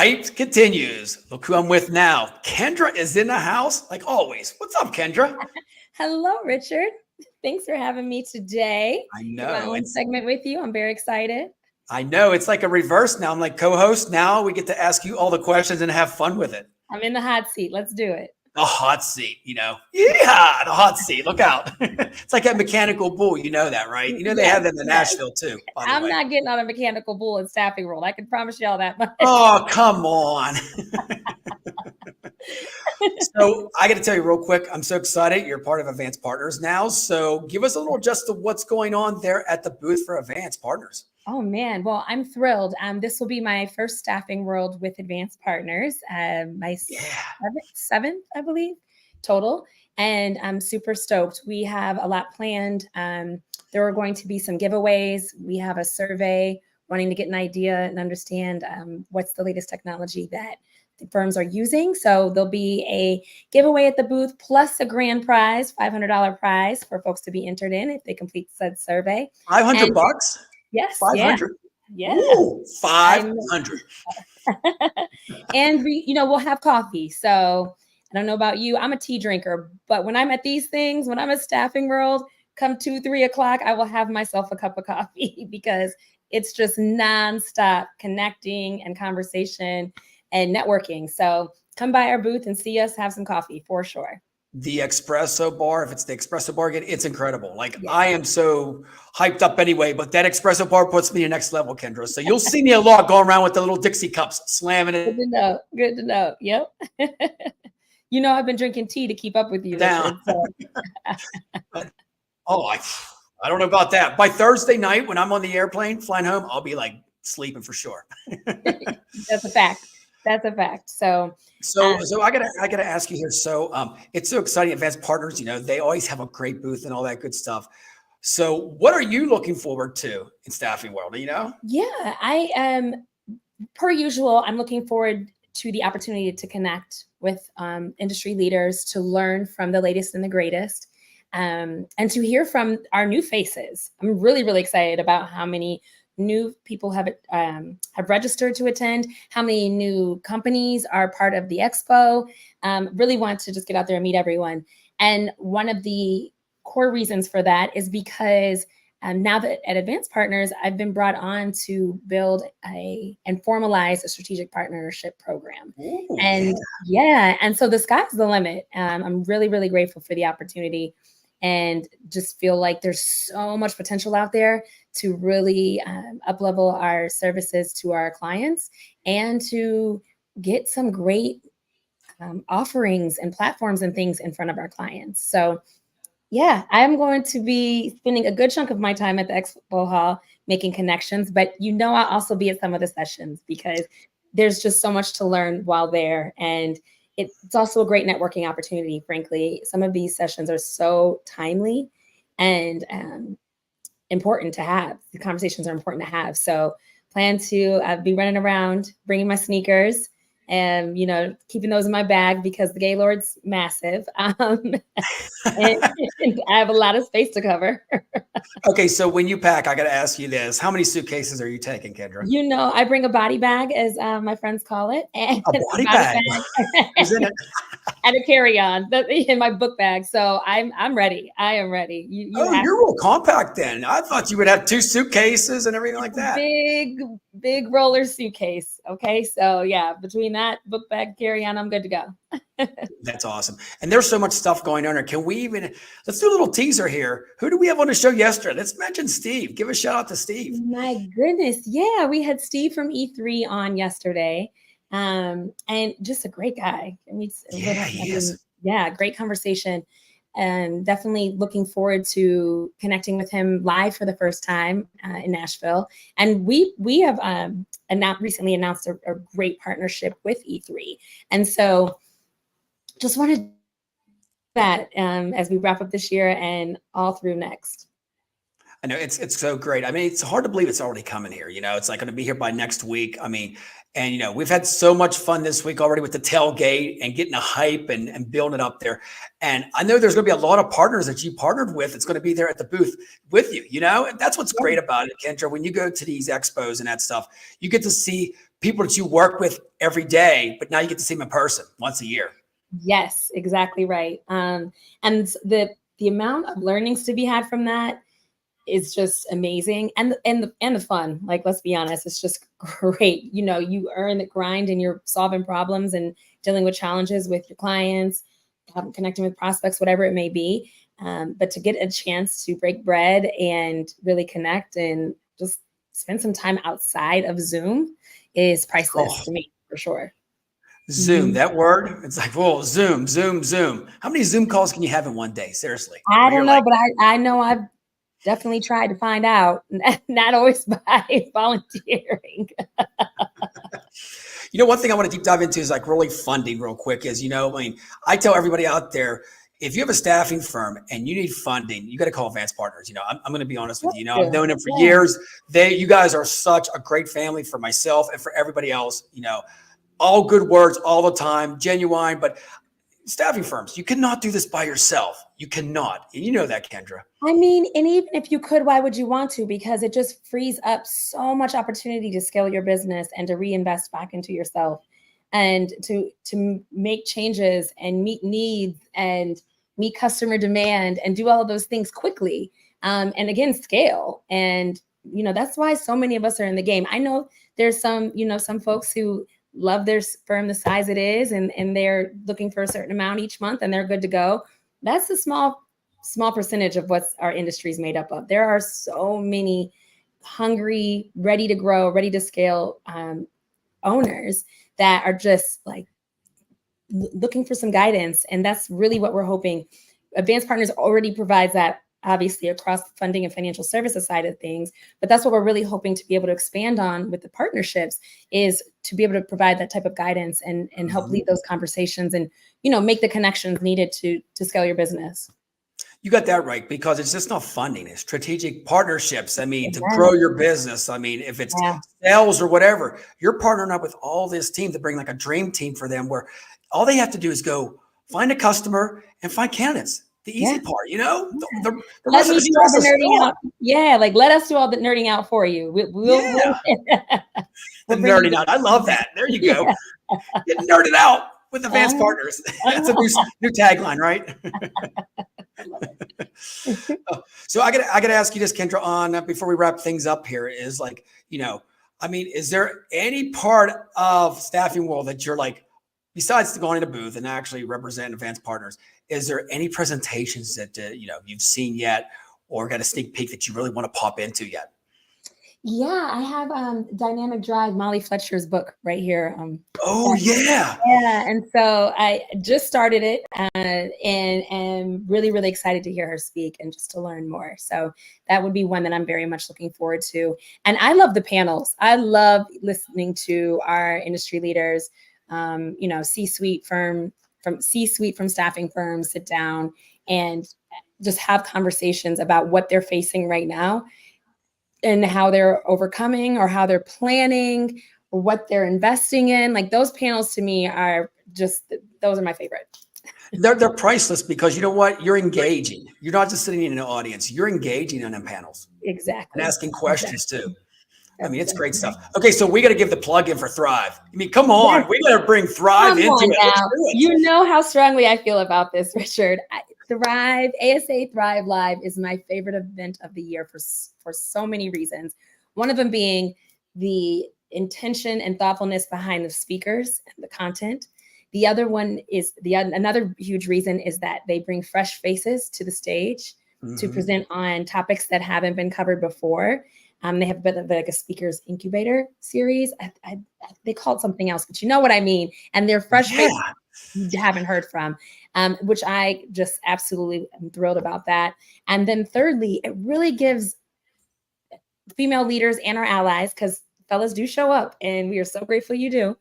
hype continues. Look who I'm with now. Kendra is in the house, like always. What's up, Kendra? Hello, Richard. Thanks for having me today I in my know own it's segment with you. I'm very excited. I know it's like a reverse now. I'm like co-host. Now we get to ask you all the questions and have fun with it. I'm in the hot seat. Let's do it. The hot seat, Yeah, the hot seat. Look out. It's like a mechanical bull. You know that, right? You know they Yes, have them in yes. Nashville too, by the I'm way. not getting on a mechanical bull in staffing world. I can promise y'all that much. Oh, come on. So I got to tell you real quick, I'm so excited. You're part of Advanced Partners now. So give us a little just of what's going on there at the booth for Advanced Partners. Oh man, well, I'm thrilled. This will be my first staffing world with Advanced Partners, my seventh, I believe, total. And I'm super stoked. We have a lot planned. There are going to be some giveaways. We have a survey wanting to get an idea and understand what's the latest technology that the firms are using. So there'll be a giveaway at the booth plus a grand prize, $500 prize for folks to be entered in if they complete said survey. $500? Yes. 500? Yeah. Ooh, 500. And we'll have coffee. So I don't know about you. I'm a tea drinker, but when I'm at these things, when I'm at staffing world, come 2-3 o'clock, I will have myself a cup of coffee because it's just nonstop connecting and conversation and networking. So come by our booth and see us have some coffee for sure. The espresso bar, if it's the espresso bar, it's incredible. Like I am so hyped up anyway, but that espresso bar puts me in the next level, Kendra. So you'll see me a lot going around with the little Dixie cups, slamming it. Good to know. Yep. I've been drinking tea to keep up with you. Down. Richard, so. I don't know about that. By Thursday night, when I'm on the airplane flying home, I'll be like sleeping for sure. That's a fact. That's a fact. So I gotta ask you here. So it's so exciting. Advanced Partners, they always have a great booth and all that good stuff. So what are you looking forward to in staffing world? Yeah, I am per usual. I'm looking forward to the opportunity to connect with industry leaders, to learn from the latest and the greatest, and to hear from our new faces. I'm really, really excited about how many new people have registered to attend, how many new companies are part of the expo. Really want to just get out there and meet everyone. And one of the core reasons for that is because now that at Advanced Partners, I've been brought on to build and formalize a strategic partnership program. Ooh, and so the sky's the limit. I'm really, really grateful for the opportunity and just feel like there's so much potential out there to really up-level our services to our clients and to get some great offerings and platforms and things in front of our clients. So yeah, I'm going to be spending a good chunk of my time at the Expo Hall making connections, but I'll also be at some of the sessions because there's just so much to learn while there. And it's also a great networking opportunity, frankly. Some of these sessions are so timely and important to have. The conversations are important to have. So plan to be running around, bringing my sneakers and, keeping those in my bag because the Gaylord's massive. And I have a lot of space to cover. Okay, so when you pack, I got to ask you this. How many suitcases are you taking, Kendra? I bring a body bag, as my friends call it. And a body bag. Who's in it? And a carry-on in my book bag. So I'm ready. I am ready. You're real compact then. I thought you would have 2 suitcases and everything like that. Big roller suitcase. Okay, so yeah, between that book bag, carry-on, I'm good to go. That's awesome. And there's so much stuff going on. Can we let's do a little teaser here. Who do we have on the show yesterday? Let's mention Steve. Give a shout out to Steve. My goodness. Yeah, we had Steve from E3 on yesterday. And just a great guy. He is. Yeah, great conversation. And definitely looking forward to connecting with him live for the first time in Nashville. And we have recently announced a great partnership with E3. And so just wanted that as we wrap up this year and all through next. I know it's so great. I mean, it's hard to believe it's already coming here. It's like going to be here by next week. I mean, and we've had so much fun this week already with the tailgate and getting a hype and building it up there. And I know there's going to be a lot of partners that you partnered with. It's going to be there at the booth with you. And that's what's great about it, Kendra. When you go to these expos and that stuff, you get to see people that you work with every day, but now you get to see them in person once a year. Yes, exactly right. And the amount of learnings to be had from that is just amazing, and the fun. Like, let's be honest, it's just great. You know, you earn the grind, and you're solving problems and dealing with challenges with your clients, connecting with prospects, whatever it may be. But to get a chance to break bread and really connect and just spend some time outside of Zoom is priceless Oh, to me, for sure. Zoom, Mhm. that word, it's like, whoa, Zoom, Zoom, Zoom. How many Zoom calls can you have in one day? Seriously, I where don't you're know, like, but I know I've definitely tried to find out, not always by volunteering. one thing I want to deep dive into is like really funding real quick is, I mean, I tell everybody out there, if you have a staffing firm and you need funding, you got to call Advanced Partners. I'm going to be honest with you. I've known them for Yeah. years. You guys are such a great family for myself and for everybody else, all good words all the time, genuine, but staffing firms, you cannot do this by yourself. You cannot. And you know that, Kendra. I mean, and even if you could, why would you want to? Because it just frees up so much opportunity to scale your business and to reinvest back into yourself and to make changes and meet needs and meet customer demand and do all of those things quickly. And again, scale. And, that's why so many of us are in the game. I know there's some folks who love their firm the size it is, and they're looking for a certain amount each month and they're good to go. That's a small percentage of what our industry is made up of. There are so many hungry, ready to grow, ready to scale owners that are just like looking for some guidance. And that's really what we're hoping. Advanced Partners already provides that, obviously, across the funding and financial services side of things. But that's what we're really hoping to be able to expand on with the partnerships, is to be able to provide that type of guidance and help lead those conversations and, make the connections needed to scale your business. You got that right, because it's just not funding, it's strategic partnerships. I mean, to Amen. grow your business. I mean, if it's Yeah. sales or whatever, you're partnering up with all this team to bring like a dream team for them, where all they have to do is go find a customer and find candidates. The easy Yeah. part, the Let rest of me the do all stress the is nerding gone. out. Yeah, like let us do all the nerding out for you. Yeah, the We'll bring you nerding out. I love that. There you go. yeah. Get nerded out with Advanced Uh-huh. Partners. That's a Uh-huh. new tagline, right? I love So I gotta ask you this, Kendra, on before we wrap things up here, is like, I mean, is there any part of staffing world that you're like, besides going in a booth and actually represent Advanced Partners, is there any presentations that you've seen yet, or got a sneak peek that you really want to pop into yet? Yeah, I have Dynamic Drive, Molly Fletcher's book right here. Oh yeah. Yeah, and so I just started it and am really, really excited to hear her speak and just to learn more. So that would be one that I'm very much looking forward to. And I love the panels. I love listening to our industry leaders, C-suite from staffing firms sit down and just have conversations about what they're facing right now and how they're overcoming or how they're planning or what they're investing in. Like, those panels to me are just, those are my favorite. They're priceless, because you know what? You're engaging. You're not just sitting in an audience. You're engaging on them panels and Exactly. asking questions Exactly. too. I That's mean, it's great exactly right. stuff. Okay, so we got to give the plug in for Thrive. I mean, come Yes. on, we got to bring Thrive Come into on it. Let's now. do it. You know how strongly I feel about this, Richard. ASA Thrive Live is my favorite event of the year for so many reasons. One of them being the intention and thoughtfulness behind the speakers and the content. The other one is another huge reason is that they bring fresh faces to the stage to Mhm. present on topics that haven't been covered before. They have a bit of like a speakers incubator series. They call it something else, but you know what I mean. And they're fresh faces Yeah. you haven't heard from, which I just absolutely am thrilled about that. And then thirdly, it really gives female leaders and our allies, because fellas do show up and we are so grateful you do.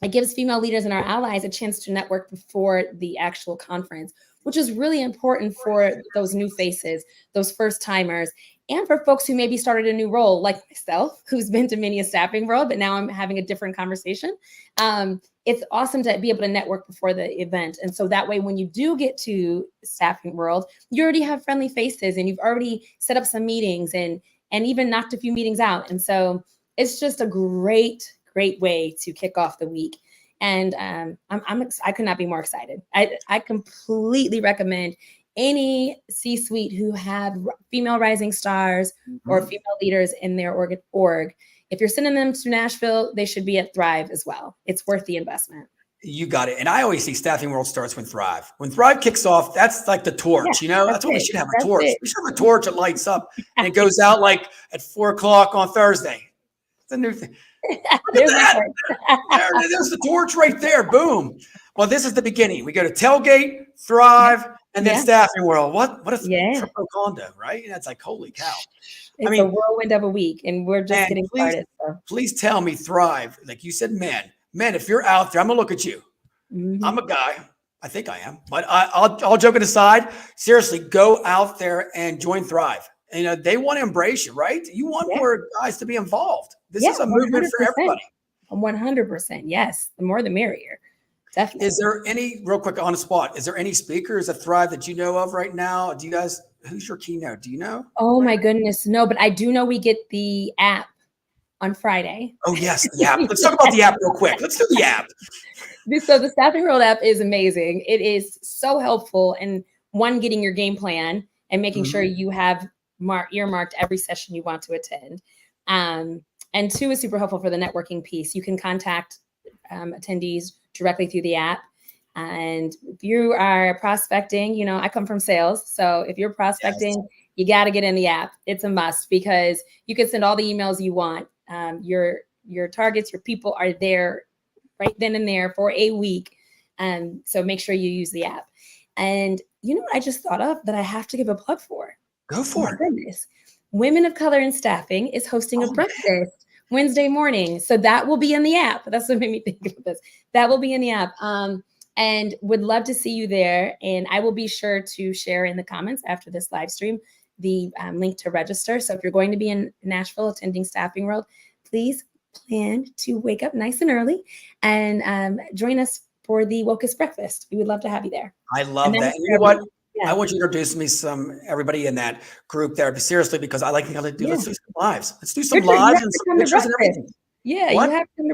It gives female leaders and our allies a chance to network before the actual conference, which is really important for those new faces, those first timers, and for folks who maybe started a new role, like myself, who's been to many a staffing role, but now I'm having a different conversation. It's awesome to be able to network before the event. And so that way, when you do get to staffing world, you already have friendly faces and you've already set up some meetings and even knocked a few meetings out. And so it's just a great way to kick off the week. And I could not be more excited. I completely recommend any C-suite who have female rising stars or Mhm. female leaders in their org. If you're sending them to Nashville, they should be at Thrive as well. It's worth the investment. You got it. And I always see Staffing World starts when Thrive. When Thrive kicks off, that's like the torch, Yeah, That's what we it. should have, a That's torch. it. We should have a torch that lights up and it goes out like at 4 o'clock on Thursday. It's a new thing. Look at that. There's the torch right there. Boom. Well, this is the beginning. We go to Tailgate, Thrive, and then Staffing World. What a triple condo, right? That's like, holy cow. It's a whirlwind of a week, and we're just getting started. So. Please tell me, Thrive, like you said, men, if you're out there, I'm gonna look at you. Mm-hmm. I'm a guy. I think I am, but all joking aside, seriously, go out there and join Thrive. They want to embrace you, right? You want more guys to be involved. This is a movement 100%. For everybody. 100%. Yes. The more the merrier. Definitely. Is there any, real quick on the spot, is there any speakers at Thrive that you know of right now? Do you guys, who's your keynote? Do you know? Oh my goodness. No, but I do know we get the app on Friday. Oh yes, the app. Let's talk about the app real quick. Let's do the app. So the Staffing World app is amazing. It is so helpful in one, getting your game plan and making sure you have earmarked every session you want to attend. And two, is super helpful for the networking piece. You can contact attendees directly through the app. And if you are prospecting, I come from sales. So if you're prospecting, you got to get in the app. It's a must, because you can send all the emails you want. Your targets, your people are there right then and there for a week. So make sure you use the app. And what I just thought of that I have to give a plug for? Go for it. Goodness. Women of Color in Staffing is hosting a breakfast Wednesday morning. So that will be in the app. That's what made me think of this. That will be in the app. And would love to see you there. And I will be sure to share in the comments after this live stream the link to register. So if you're going to be in Nashville attending Staffing World, please plan to wake up nice and early and join us for the Wokest Breakfast. We would love to have you there. I love that. You know what? Yeah. I want you to introduce me everybody in that group there, but seriously, because I like to do. Let's do some lives. Let's do some lives and some pictures and everything. Yeah,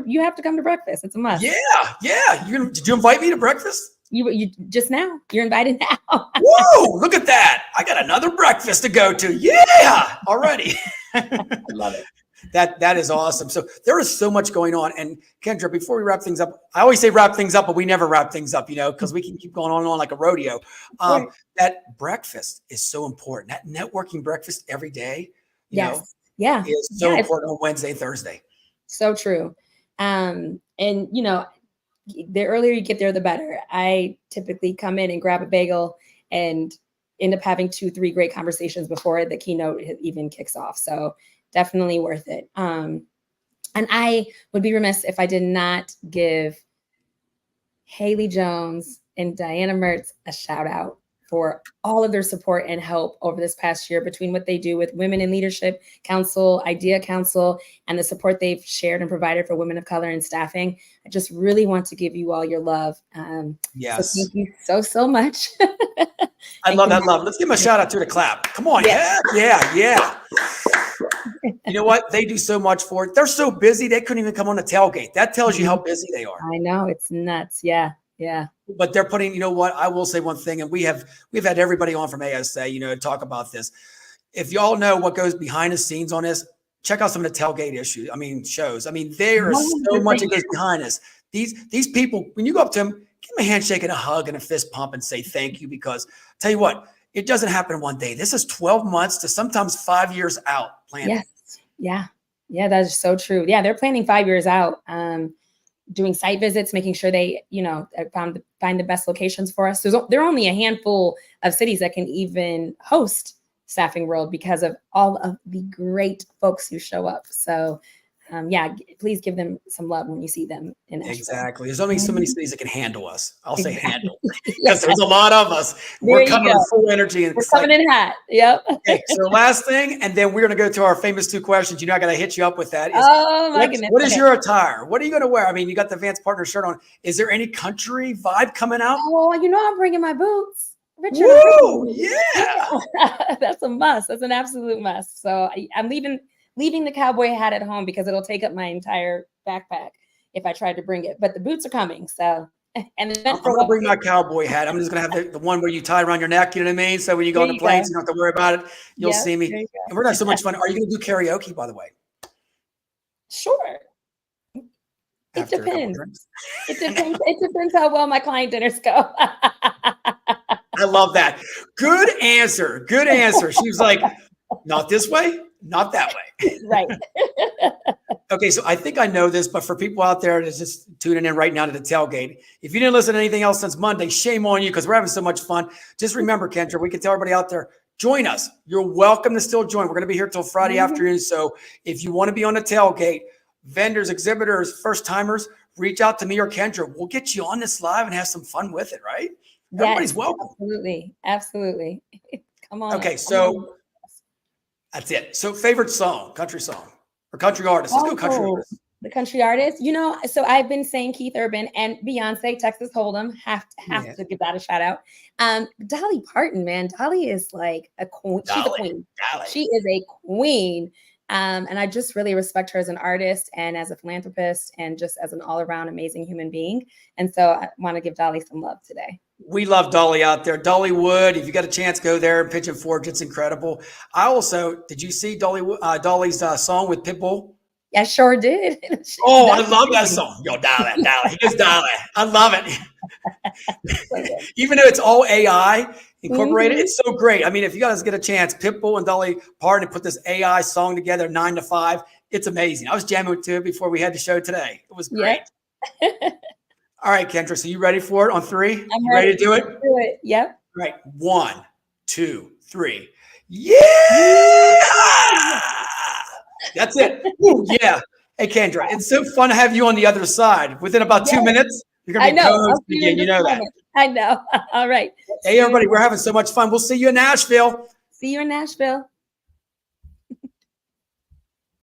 you have to come to breakfast. It's a must. Yeah. Did you invite me to breakfast? You just now. You're invited now. Whoa! Look at that. I got another breakfast to go to. Yeah, already. I love it. That is awesome. So there is so much going on. And Kendra, before we wrap things up, I always say wrap things up, but we never wrap things up, because we can keep going on and on like a rodeo. That breakfast is so important. That networking breakfast every day, is so important on Wednesday, Thursday. So true. And the earlier you get there, the better. I typically come in and grab a bagel and end up having 2-3 great conversations before the keynote even kicks off. So definitely worth it. And I would be remiss if I did not give Haley Jones and Diana Mertz a shout out for all of their support and help over this past year, between what they do with Women in Leadership Council, Idea Council, and the support they've shared and provided for women of color in staffing. I just really want to give you all your love. Yes. So thank you so much. I love that love. Let's give them a shout out to the clap. Come on. Yeah. You know what? They do so much for it. They're so busy, they couldn't even come on the tailgate. That tells you how busy they are. I know, it's nuts. Yeah. But they're putting, you know what? I will say one thing, and we've had everybody on from ASA, to talk about this. If y'all know what goes behind the scenes on this, check out some of the tailgate shows. There is so much that goes behind this. These people, when you go up to them, give them a handshake and a hug and a fist pump and say thank you, because tell you what, it doesn't happen in one day. This is 12 months to sometimes 5 years out planning. Yes. Yeah, that is so true. Yeah, they're planning 5 years out, doing site visits, making sure they, find the best locations for us. So there are only a handful of cities that can even host Staffing World because of all of the great folks who show up. So please give them some love when you see them in Nashville. Exactly. There's only so many cities that can handle us. I'll say handle, because there's a lot of us. We're coming with full energy. And we're coming in hot. Yep. Okay, so last thing, and then we're going to go to our famous 2 questions. I got to hit you up with that. My goodness. What is your attire? What are you going to wear? You got the Vance Partner shirt on. Is there any country vibe coming out? Oh, I'm bringing my boots. Richard, whoa, yeah. That's a must. That's an absolute must. So I'm leaving leaving the cowboy hat at home because it'll take up my entire backpack if I tried to bring it. But the boots are coming. So, and then I'm gonna bring my cowboy hat. I'm just gonna have the one where you tie around your neck. You know what I mean? So when you go on the planes, you don't have to worry about it. You'll see me. And we're gonna have so much fun. Are you gonna do karaoke, by the way? Sure. It depends. It depends. It depends how well my client dinners go. I love that. Good answer. Good answer. She was like, not this way, not that way. Right. Okay, so I think I know this, but for people out there that's just tuning in right now to the tailgate, if you didn't listen to anything else since Monday, shame on you because we're having so much fun. Just remember, Kendra, we can tell everybody out there, join us. You're welcome to still join. We're going to be here till Friday afternoon. So if you want to be on the tailgate, vendors, exhibitors, first timers, reach out to me or Kendra. We'll get you on this live and have some fun with it, right? Yes, everybody's welcome. Absolutely. Absolutely. Come on. Okay, so that's it. So favorite song, country song or country artist? Let's go country artist. The country artist, so I've been saying Keith Urban and Beyonce, Texas Hold'em. Have to give that a shout out. Dolly Parton, man. Dolly is like a queen. She's a queen. She is a queen. And I just really respect her as an artist and as a philanthropist and just as an all-around amazing human being. And so I want to give Dolly some love today. We love Dolly out there. Dollywood, if you got a chance, go there and Pigeon Forge. It's incredible. Did you see Dolly's song with Pitbull? I sure did. Oh, I love that song. Yo, Dolly. He goes Dolly. I love it. Even though it's all AI incorporated, it's so great. I mean, if you guys get a chance, Pitbull and Dolly Parton put this AI song together, 9 to 5. It's amazing. I was jamming to it before we had the show today. It was great. Yeah. All right, Kendra. So you ready for it on 3? I'm ready to do it? Do it. Yep. All right. 1, 2, 3. Yeah. That's it. Ooh, yeah. Hey, Kendra, it's so fun to have you on the other side. Within about 2 minutes, you're going to be co-host again. You know that. I know. All right. Hey, everybody, we're having so much fun. We'll see you in Nashville. See you in Nashville.